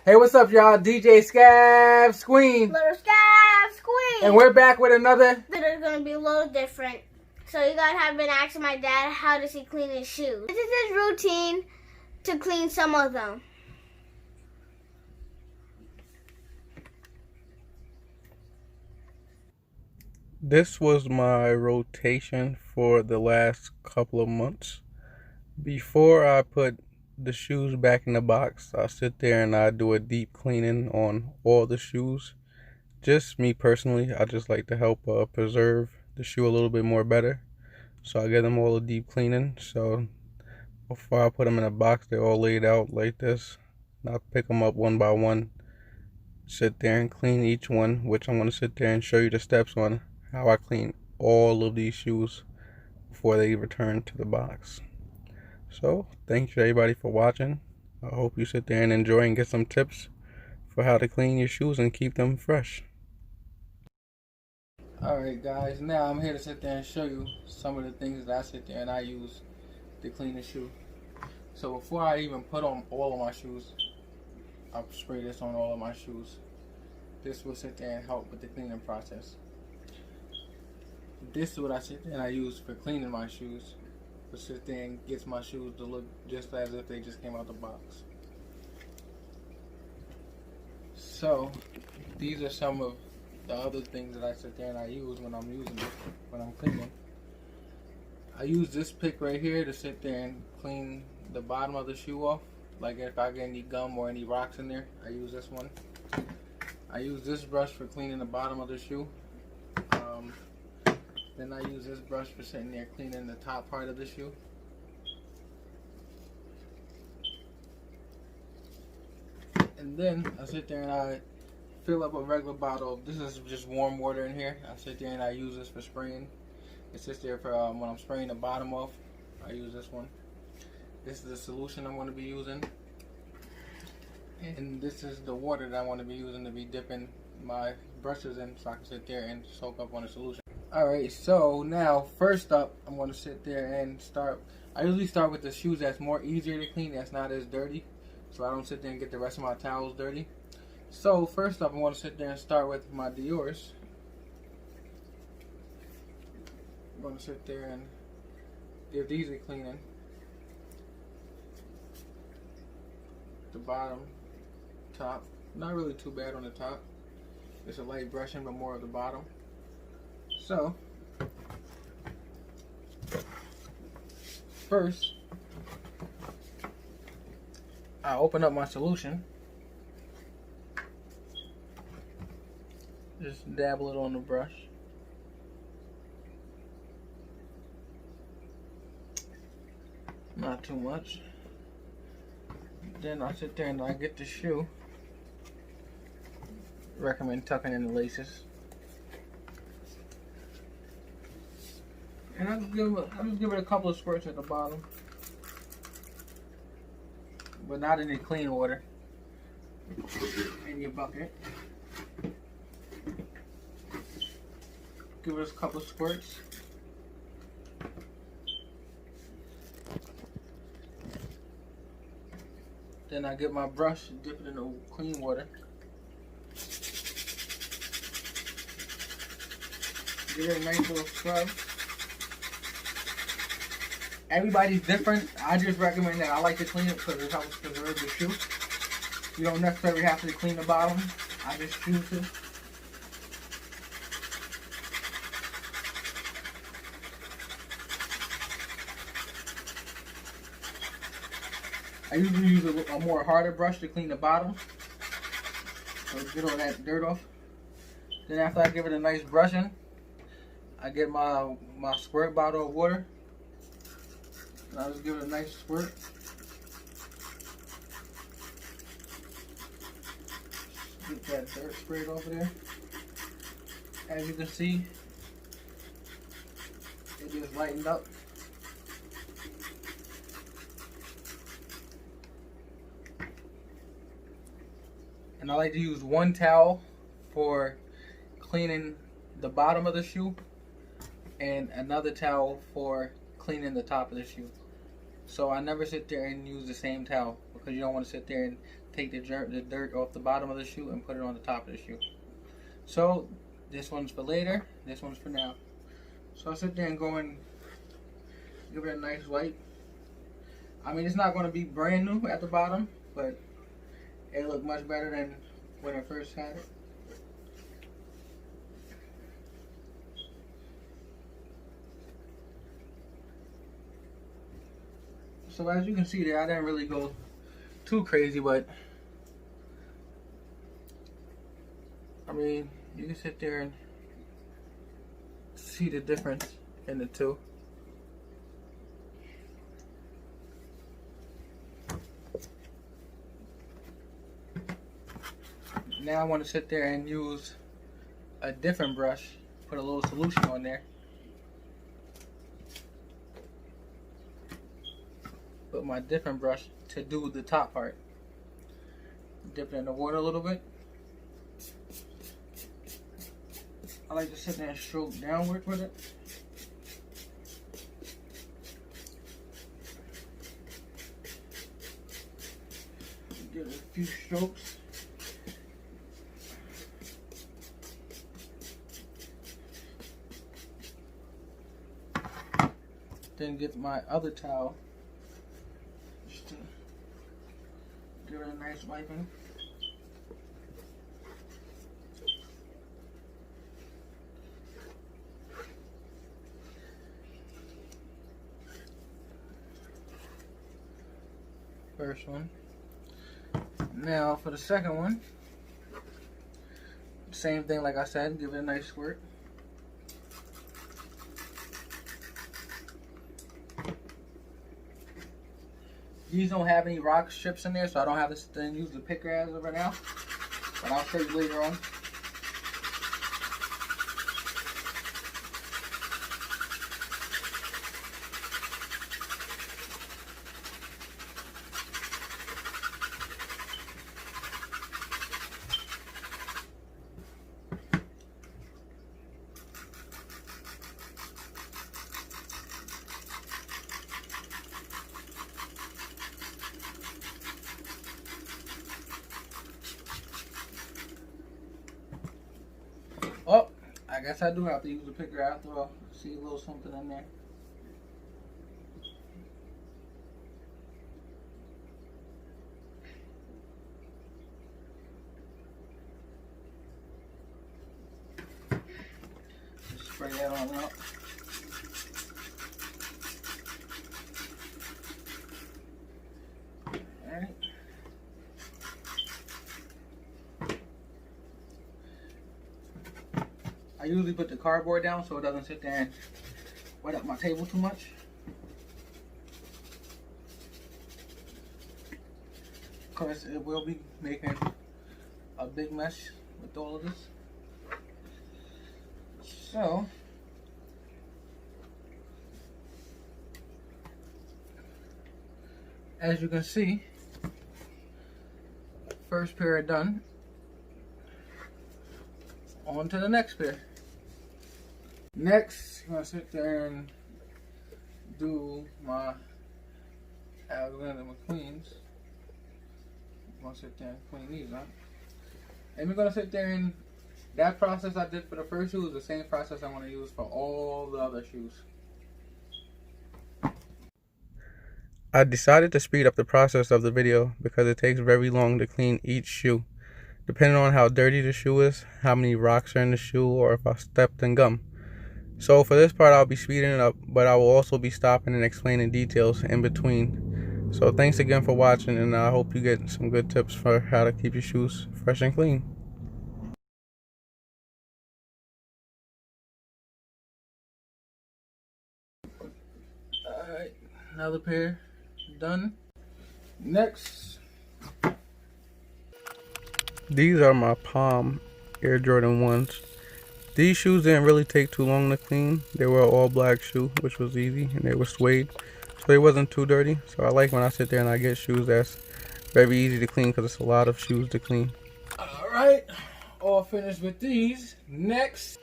Hey, what's up, y'all? DJ Scav Squeen. Little Scav Squeen. And we're back with another. It's going to be a little different. So you guys have been asking my dad, how does he clean his shoes? This is his routine to clean some of them. This was my rotation for the last couple of months. Before I put the shoes back in the box, I sit there and I do a deep cleaning on all the shoes. Just me personally, I just like to help preserve the shoe a little bit more better. So I give them all a deep cleaning. So before I put them in a box, they're all laid out like this. And I pick them up one by one, sit there and clean each one, which I'm going to sit there and show you the steps on how I clean all of these shoes before they return to the box. So, thank you everybody for watching. I hope you sit there and enjoy and get some tips for how to clean your shoes and keep them fresh. Alright guys, now I'm here to sit there and show you some of the things that I sit there and I use to clean the shoe. So before I even put on all of my shoes, I'll spray this on all of my shoes. This will sit there and help with the cleaning process. This is what I sit there and I use for cleaning my shoes. To sit there and gets my shoes to look just as if they just came out the box. So these are some of the other things that I sit there and I use when I'm using it, when I'm cleaning. I use this pick right here to sit there and clean the bottom of the shoe off. Like if I get any gum or any rocks in there, I use this one. I use this brush for cleaning the bottom of the shoe. Then I use this brush for sitting there cleaning the top part of the shoe. And then I sit there and I fill up a regular bottle. This is just warm water in here. I sit there and I use this for spraying. It sits there for when I'm spraying the bottom off. I use this one. This is the solution I'm going to be using. And this is the water that I want to be using to be dipping my brushes in so I can sit there and soak up on the solution. Alright, so now first up I'm going to sit there and start. I usually start with the shoes that's more easier to clean, that's not as dirty, so I don't sit there and get the rest of my towels dirty. So first up I'm going to sit there and start with my Dior's. I'm going to sit there and give these a cleaning. The bottom, top, not really too bad on the top. It's a light brushing but more of the bottom. So, first, I open up my solution. Just dabble it on the brush. Not too much. Then I sit there and I get the shoe. Recommend tucking in the laces. And I'll just give it a couple of squirts at the bottom, but not any clean water in your bucket. Give it a couple of squirts. Then I get my brush and dip it in the clean water. Give it a nice little scrub. Everybody's different. I just recommend that I like to clean it because it helps preserve the shoe. You don't necessarily have to clean the bottom. I just choose to. I usually use a more harder brush to clean the bottom. So get all that dirt off. Then after I give it a nice brushing, I get my squirt bottle of water. And I'll just give it a nice squirt. Get that dirt sprayed over there. As you can see, it just lightened up. And I like to use one towel for cleaning the bottom of the shoe and another towel for cleaning the top of the shoe. So I never sit there and use the same towel because you don't want to sit there and take the dirt off the bottom of the shoe and put it on the top of the shoe. So this one's for later, this one's for now. So I'll sit there and go and give it a nice wipe. I mean, it's not going to be brand new at the bottom, but it'll look much better than when I first had it. So as you can see there, I didn't really go too crazy, but I mean, you can sit there and see the difference in the two. Now I want to sit there and use a different brush, put a little solution on there. Put my different brush to do the top part. Dip it in the water a little bit. I like to sit there and stroke downward with it. Give it a few strokes. Then get my other towel. Just to give it a nice wiping. First one. Now for the second one, same thing like I said, give it a nice squirt. These don't have any rock strips in there, so I don't have to use the picker as of right now, but I'll show you later on. Oh, I guess I do have to use the picker after all. See a little something in there. Just spray that on out. Alright. I usually put the cardboard down so it doesn't sit there and wet up my table too much. Of course, it will be making a big mess with all of this. So, as you can see, first pair done. On to the next pair. Next, I'm gonna sit there and do my Alexander McQueen's. I'm gonna sit there and clean these up. And we're gonna sit there and that process I did for the first shoe is the same process I want to use for all the other shoes. I decided to speed up the process of the video because it takes very long to clean each shoe. Depending on how dirty the shoe is, how many rocks are in the shoe, or if I stepped in gum. So for this part, I'll be speeding it up, but I will also be stopping and explaining details in between. So thanks again for watching, and I hope you get some good tips for how to keep your shoes fresh and clean. Alright, another pair done. Next. These are my Palm Air Jordan 1s. These shoes didn't really take too long to clean. They were an all black shoe, which was easy, and they were suede, so they wasn't too dirty. So I like when I sit there and I get shoes that's very easy to clean because it's a lot of shoes to clean. Alright, all finished with these. Next.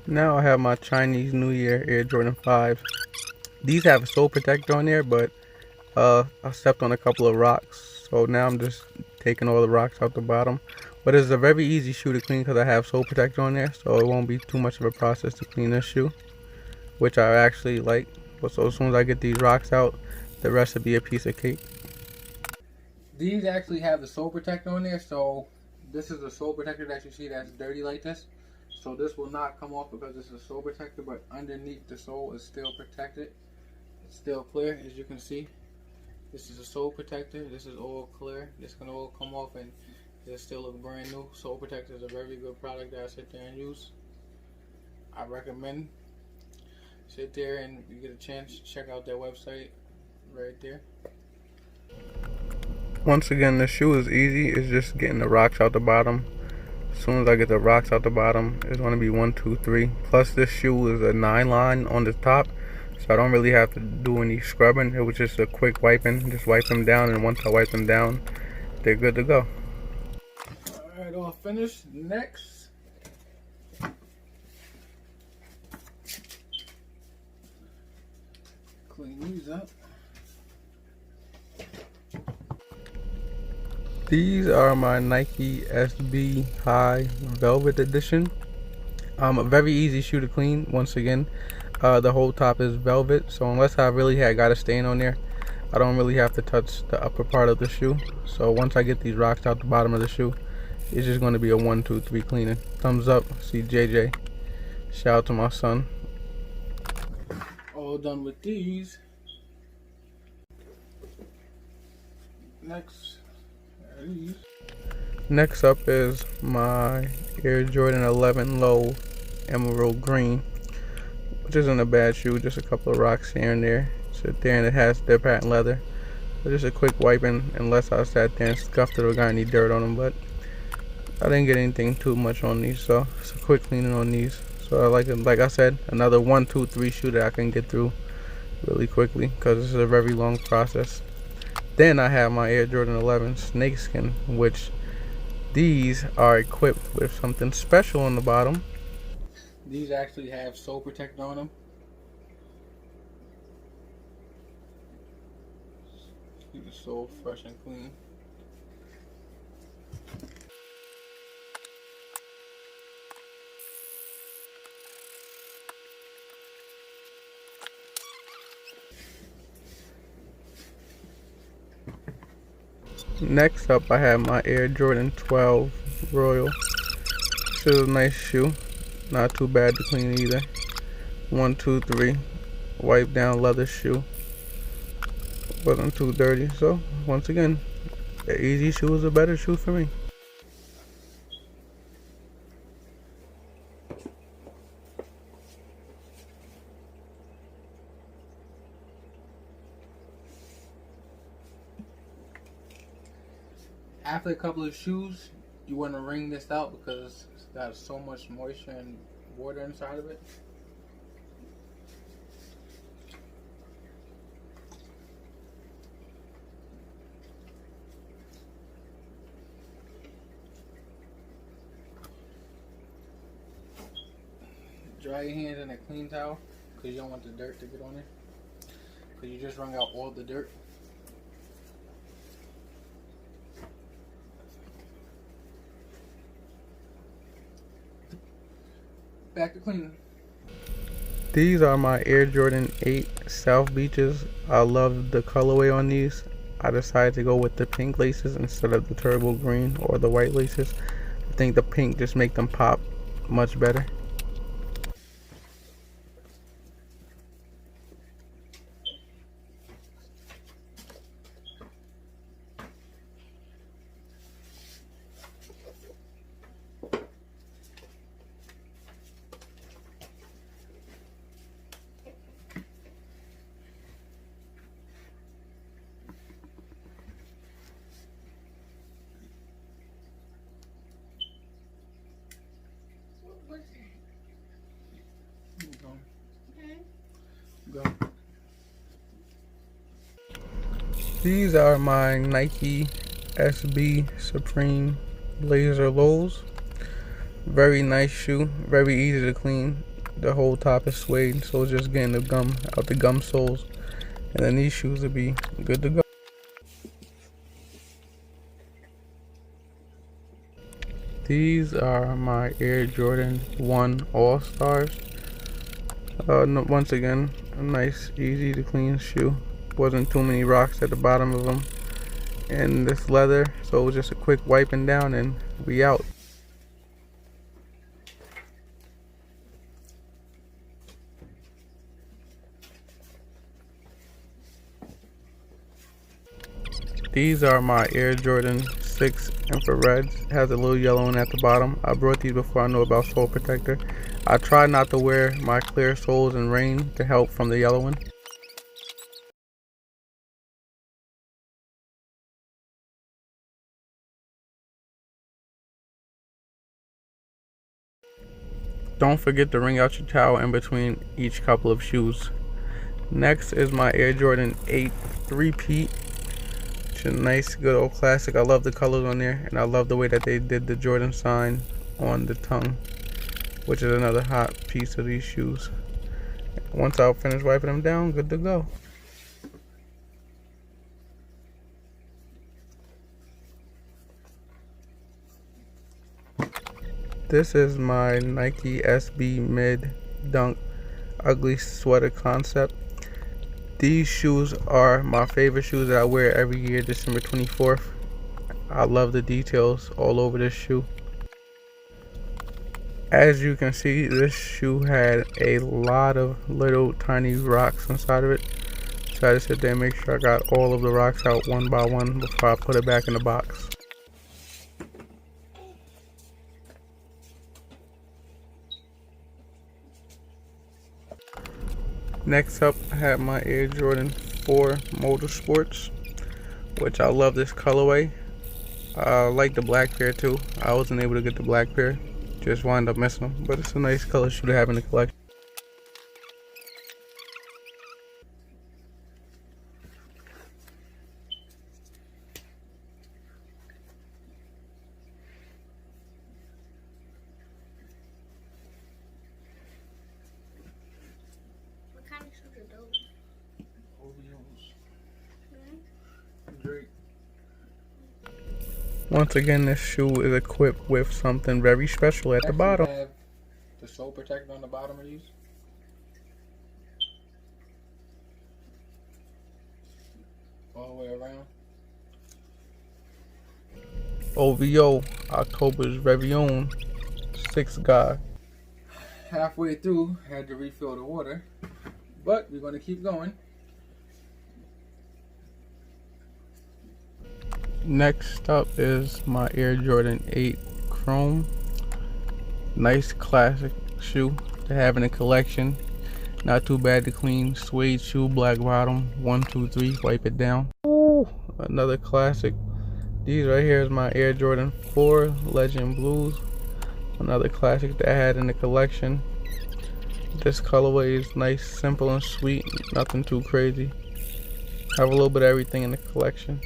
Now I have my Chinese New Year Air Jordan 5. These have a sole protector on there, but I stepped on a couple of rocks, So now I'm just taking all the rocks out the bottom. But it's a very easy shoe to clean because I have sole protector on there, so it won't be too much of a process to clean this shoe, which I actually like. But so as soon as I get these rocks out, the rest will be a piece of cake. These actually have the sole protector on there, so this is the sole protector that you see that's dirty like this. So this will not come off because this is a sole protector, but underneath the sole is still protected. It's still clear, as you can see. This is a sole protector. This is all clear. This can all come off and it still look brand new. Sole protector is a very good product that I sit there and use. I recommend. Sit there and you get a chance, check out their website right there. Once again, the shoe is easy. It's just getting the rocks out the bottom. As soon as I get the rocks out the bottom, it's going to be 1, 2, 3. Plus this shoe is a 9 line on the top, so I don't really have to do any scrubbing. It was just a quick wiping. Just wipe them down, and once I wipe them down, they're good to go. Alright, all finished. Next, clean these up. These are my Nike SB High Velvet Edition. A very easy shoe to clean. Once again, the whole top is velvet, so unless I really had got a stain on there, I don't really have to touch the upper part of the shoe. So once I get these rocks out the bottom of the shoe, it's just going to be a 1, 2, 3 cleaning. Thumbs up. See JJ. Shout out to my son. All done with these. Next up is my Air Jordan 11 Low Emerald Green, which isn't a bad shoe, just a couple of rocks here and there. Sit there and it has their patent leather. But just a quick wiping, unless I sat there and scuffed it or got any dirt on them, but I didn't get anything too much on these, so it's a quick cleaning on these. So like I said, another 1, 2, 3 shoe that I can get through really quickly because this is a very long process. Then I have my Air Jordan 11 Snakeskin, which these are equipped with something special on the bottom. These actually have sole protector on them. Keep the sole fresh and clean. Next up, I have my Air Jordan 12 Royal. This is a nice shoe, not too bad to clean either. 1, 2, 3, wipe down leather shoe. Wasn't too dirty, so once again, the easy shoe is a better shoe for me. After a couple of shoes, you want to wring this out because it's got so much moisture and water inside of it. Dry your hands in a clean towel because you don't want the dirt to get on it, because you just wrung out all the dirt. Back to cleaning. These are my Air Jordan 8 South Beaches. I love the colorway on these. I decided to go with the pink laces instead of the turbo green or the white laces. I think the pink just make them pop much better. Go. These are my Nike SB Supreme Blazer Lows. Very nice shoe, very easy to clean. The whole top is suede, so it's just getting the gum out the gum soles, and then these shoes will be good to go. These are my Air Jordan 1 All-Stars. Once again, a nice, easy to clean shoe. Wasn't too many rocks at the bottom of them. And this leather, so it was just a quick wiping down and we out. These are my Air Jordan 6 Infrareds. It has a little yellow one at the bottom. I brought these before I knew about sole protector. I try not to wear my clear soles in rain to help from the yellow one. Don't forget to wring out your towel in between each couple of shoes. Next is my Air Jordan 8 3-peat. It's a nice, good old classic. I love the colors on there, and I love the way that they did the Jordan sign on the tongue, which is another hot piece of these shoes. Once I finish wiping them down, good to go. This is my Nike SB Mid Dunk Ugly Sweater Concept. These shoes are my favorite shoes that I wear every year, December 24th. I love the details all over this shoe. As you can see, this shoe had a lot of little tiny rocks inside of it. So I just sit there and make sure I got all of the rocks out one by one before I put it back in the box. Next up, I have my Air Jordan 4 Motorsports, which I love this colorway. I like the black pair too. I wasn't able to get the black pair, just wound up missing them, but it's a nice color shoe to have in the collection. What kind of shoes are those? Once again, this shoe is equipped with something very special at the bottom. Have the sole protector on the bottom of these. All the way around. OVO, October's very own 6 guy. Halfway through, had to refill the water, but we're going to keep going. Next up is my Air Jordan 8 Chrome. Nice classic shoe to have in a collection. Not too bad to clean. Suede shoe, black bottom. 1, 2, 3. Wipe it down. Ooh, another classic. These right here is my Air Jordan 4 Legend Blues. Another classic that I had in the collection. This colorway is nice, simple, and sweet. Nothing too crazy. Have a little bit of everything in the collection.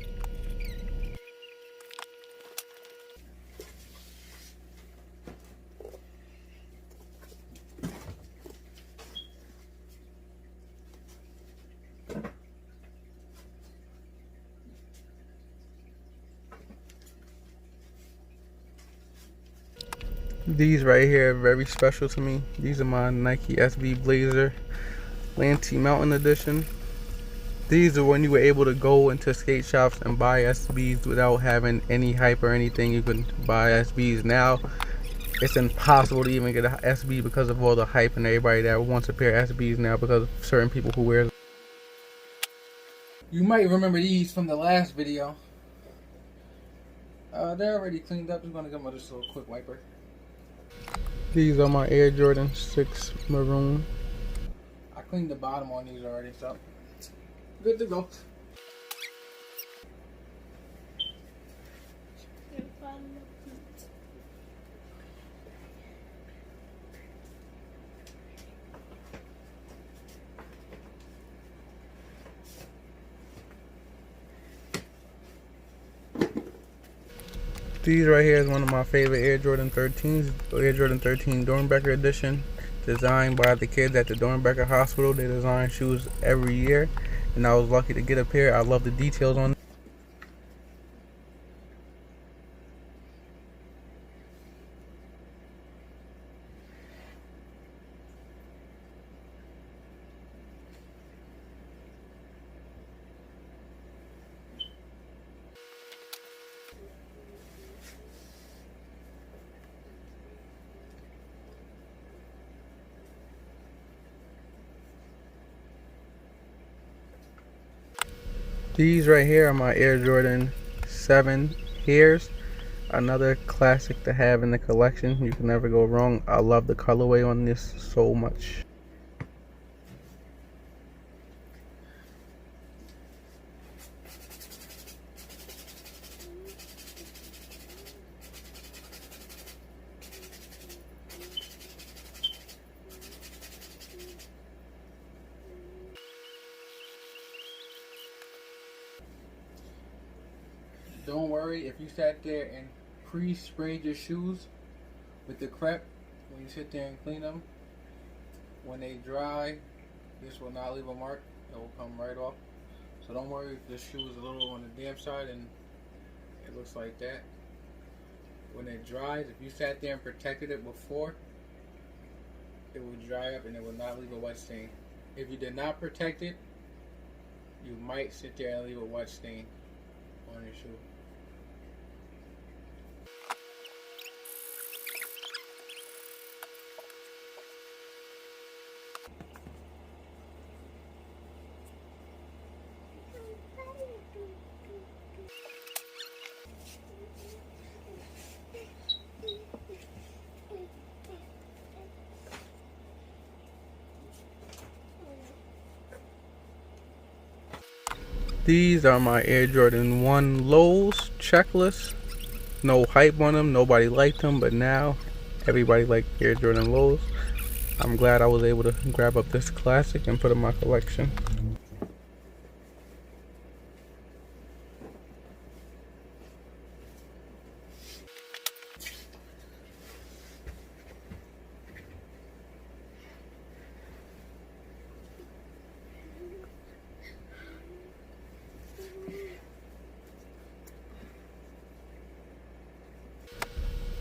These right here are very special to me. These are my Nike SB Blazer Lanty Mountain Edition. These are when you were able to go into skate shops and buy SBs without having any hype or anything. You can buy SBs now. It's impossible to even get an SB because of all the hype and everybody that wants a pair of SBs now because of certain people who wear them. You might remember these from the last video. They're already cleaned up. I'm going to give them just a little quick wiper. These are my Air Jordan 6 Maroon. I cleaned the bottom on these already, so good to go. These right here is one of my favorite Air Jordan 13s, Air Jordan 13 Dornbecker edition, designed by the kids at the Dornbecker Hospital. They design shoes every year, and I was lucky to get a pair. I love the details on them. These right here are my Air Jordan 7 Airs. Another classic to have in the collection. You can never go wrong. I love the colorway on this so much. Don't worry if you sat there and pre-sprayed your shoes with the crepe when you sit there and clean them. When they dry, this will not leave a mark. It will come right off. So don't worry if the shoe is a little on the damp side and it looks like that. When it dries, if you sat there and protected it before, it will dry up and it will not leave a wet stain. If you did not protect it, you might sit there and leave a wet stain on your shoe. These are my Air Jordan 1 Lows checklist. No hype on them, nobody liked them, but now everybody likes Air Jordan Lows. I'm glad I was able to grab up this classic and put it in my collection.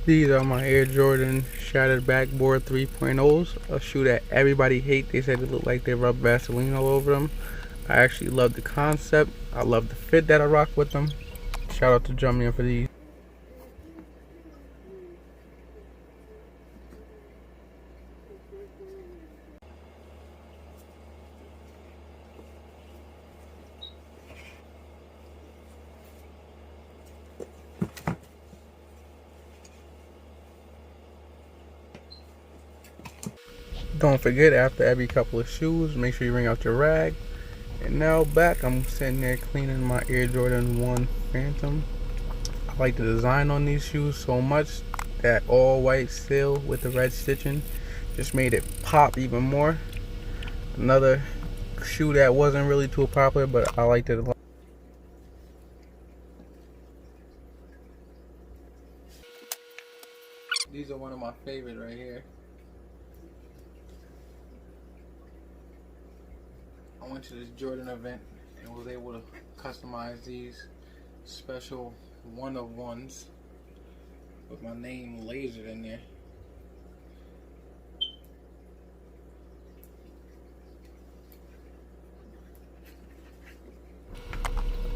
These are my Air Jordan Shattered Backboard 3.0s, a shoe that everybody hates. They said it looked like they rubbed Vaseline all over them. I actually love the concept. I love the fit that I rock with them. Shout out to Jumpman for these. Don't forget, after every couple of shoes, make sure you wring out your rag. And now back, I'm sitting there cleaning my Air Jordan 1 Phantom. I like the design on these shoes so much. That all white seal with the red stitching just made it pop even more. Another shoe that wasn't really too popular, but I liked it a lot. These are one of my favorites right here. I went to this Jordan event and was able to customize these special one-of-ones with my name lasered in there.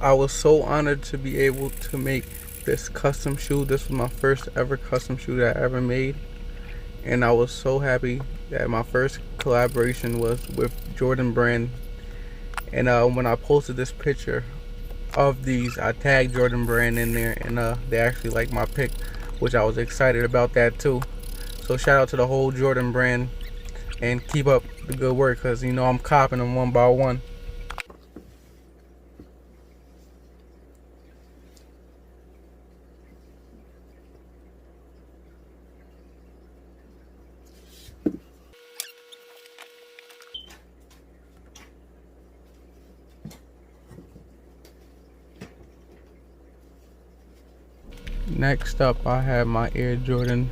I was so honored to be able to make this custom shoe. This was my first ever custom shoe that I ever made, and I was so happy that my first collaboration was with Jordan Brand. And when I posted this picture of these, I tagged Jordan Brand in there, and they actually liked my pic, which I was excited about that too. So shout out to the whole Jordan Brand, and keep up the good work, because you know I'm copping them one by one. Next up, I have my Air Jordan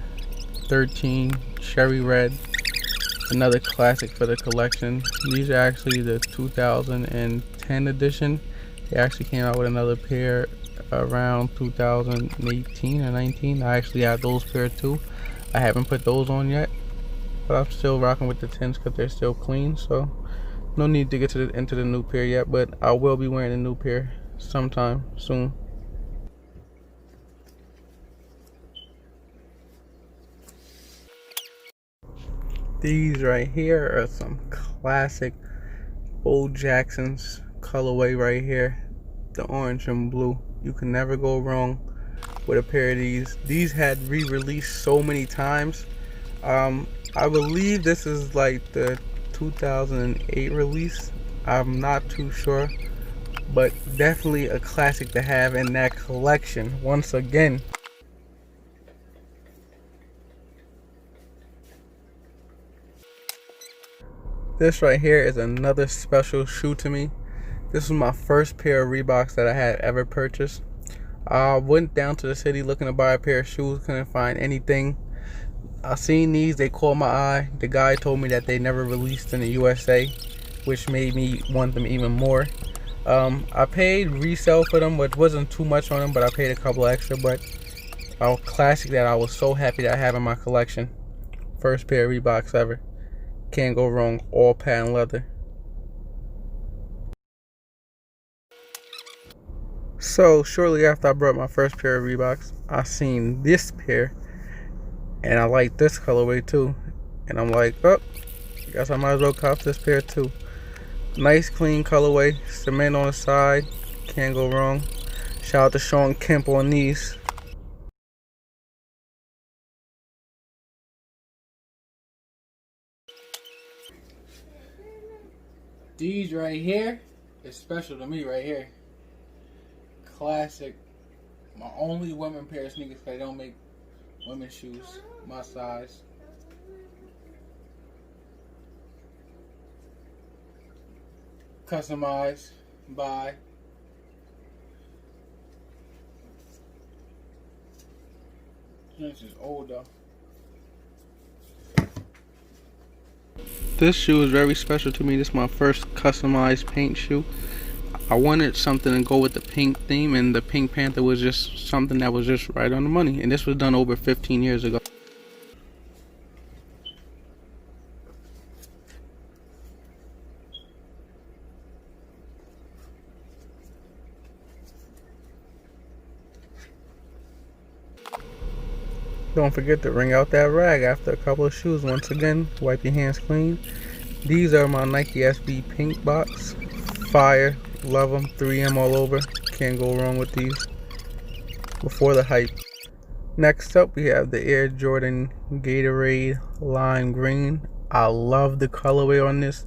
13 Cherry Red, another classic for the collection. These are actually the 2010 edition. They actually came out with another pair around 2018 or 19. I actually have those pair too. I haven't put those on yet, but I'm still rocking with the 10s because they're still clean, so no need to get into the new pair yet, but I will be wearing a new pair sometime soon. These right here are some classic Bo Jackson's colorway right here. the orange and blue. You can never go wrong with a pair of these. These had re-released so many times. I believe this is like the 2008 release. I'm not too sure, but definitely a classic to have in that collection once again. This right here is another special shoe to me. This was my first pair of Reeboks that I had ever purchased. I went down to the city looking to buy a pair of shoes, couldn't find anything. I seen these, they caught my eye. The guy told me that they never released in the USA, which made me want them even more. I paid resale for them, which wasn't too much on them, but I paid a couple extra. But a classic that I was so happy to have in my collection. First pair of Reeboks ever. Can't go wrong, all patent leather. So shortly after I brought my first pair of Reeboks, I seen this pair, and I like this colorway too. And I'm like, oh, guess I might as well cop this pair too. Nice clean colorway, cement on the side, can't go wrong. Shout out to Sean Kemp on these. These right here is special to me right here. Classic. My only women pair of sneakers, 'cause they don't make women's shoes my size. Customized by this is old though. This shoe is very special to me. This is my first customized paint shoe. I wanted something to go with the pink theme, and the Pink Panther was just something that was just right on the money. And this was done over 15 years ago. Don't forget to wring out that rag after a couple of shoes. Once again, wipe your hands clean. These are my Nike SB Pink Box. Fire, love them, 3M all over. Can't go wrong with these. Before the hype. Next up, we have the Air Jordan Gatorade Lime Green. I love the colorway on this.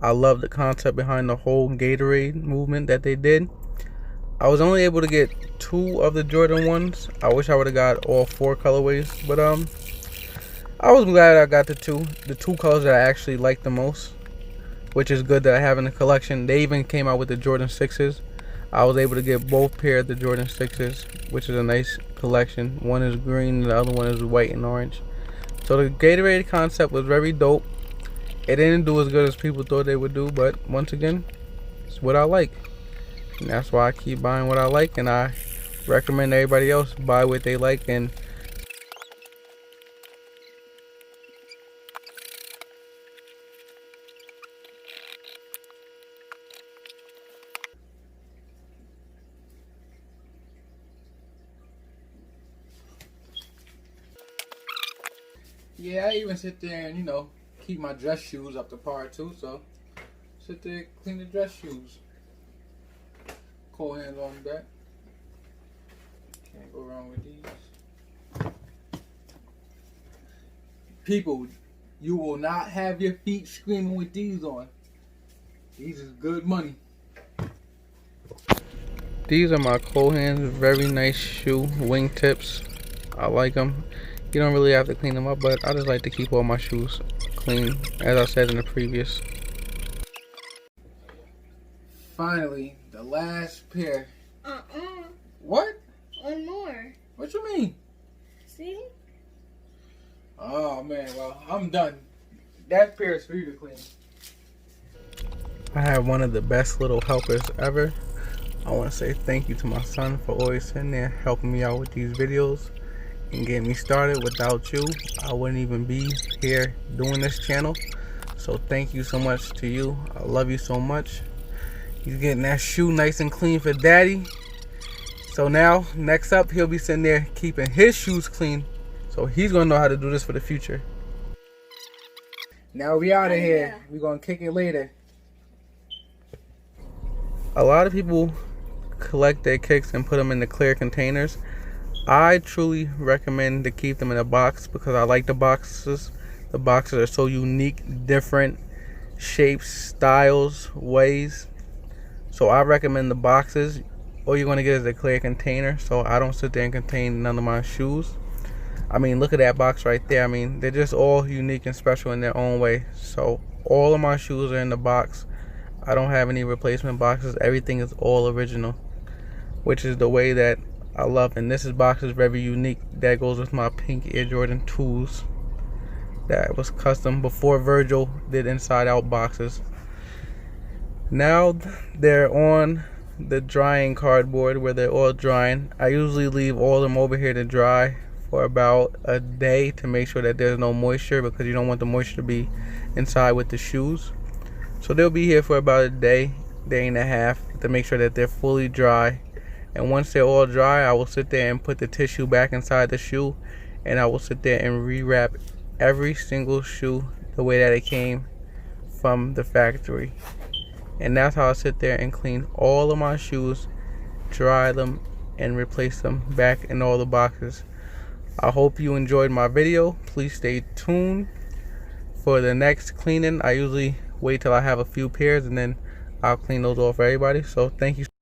I love the concept behind the whole Gatorade movement that they did. I was only able to get 2 of the Jordan ones. I wish I would have got all 4 colorways, but I was glad I got the 2. The 2 colors that I actually like the most, which is good that I have in the collection. They even came out with the Jordan 6s. I was able to get both pairs of the Jordan 6s, which is a nice collection. One is green and the other one is white and orange. So the Gatorade concept was very dope. It didn't do as good as people thought they would do, but once again, it's what I like. And that's why I keep buying what I like, and I recommend everybody else buy what they like. And yeah, I even sit there and, keep my dress shoes up to par too. So sit there, clean the dress shoes. Cold hands on the back. Can't go wrong with these. People, you will not have your feet screaming with these on. These is good money. These are my cold hands. Very nice shoe. Wingtips. I like them. You don't really have to clean them up, but I just like to keep all my shoes clean, as I said in the previous. Finally, the last pair. What? One more. What you mean? See? Oh man, well, I'm done. That pair is for you to clean. I have one of the best little helpers ever. I want to say thank you to my son for always sitting there helping me out with these videos and getting me started. Without you, I wouldn't even be here doing this channel. So thank you so much to you. I love you so much. He's getting that shoe nice and clean for daddy. So now, next up, he'll be sitting there keeping his shoes clean. So he's going to know how to do this for the future. Now we out of here. We're going to kick it later. A lot of people collect their kicks and put them in the clear containers. I truly recommend to keep them in a box because I like the boxes. The boxes are so unique, different shapes, styles, ways. So I recommend the boxes. All you're going to get is a clear container, so I don't sit there and contain none of my shoes. I mean, look at that box right there. I mean, they're just all unique and special in their own way. So all of my shoes are in the box. I don't have any replacement boxes. Everything is all original, which is the way that I love. And this box is very unique. That goes with my pink Air Jordan 2s that was custom before Virgil did inside out boxes. Now they're on the drying cardboard where they're all drying. I usually leave all of them over here to dry for about a day to make sure that there's no moisture, because you don't want the moisture to be inside with the shoes. So they'll be here for about a day and a half to make sure that they're fully dry. And once they're all dry, I will sit there and put the tissue back inside the shoe, and I will sit there and rewrap every single shoe the way that it came from the factory. And that's how I sit there and clean all of my shoes, dry them, and replace them back in all the boxes. I hope you enjoyed my video. Please stay tuned for the next cleaning. I usually wait till I have a few pairs and then I'll clean those off for everybody. So thank you.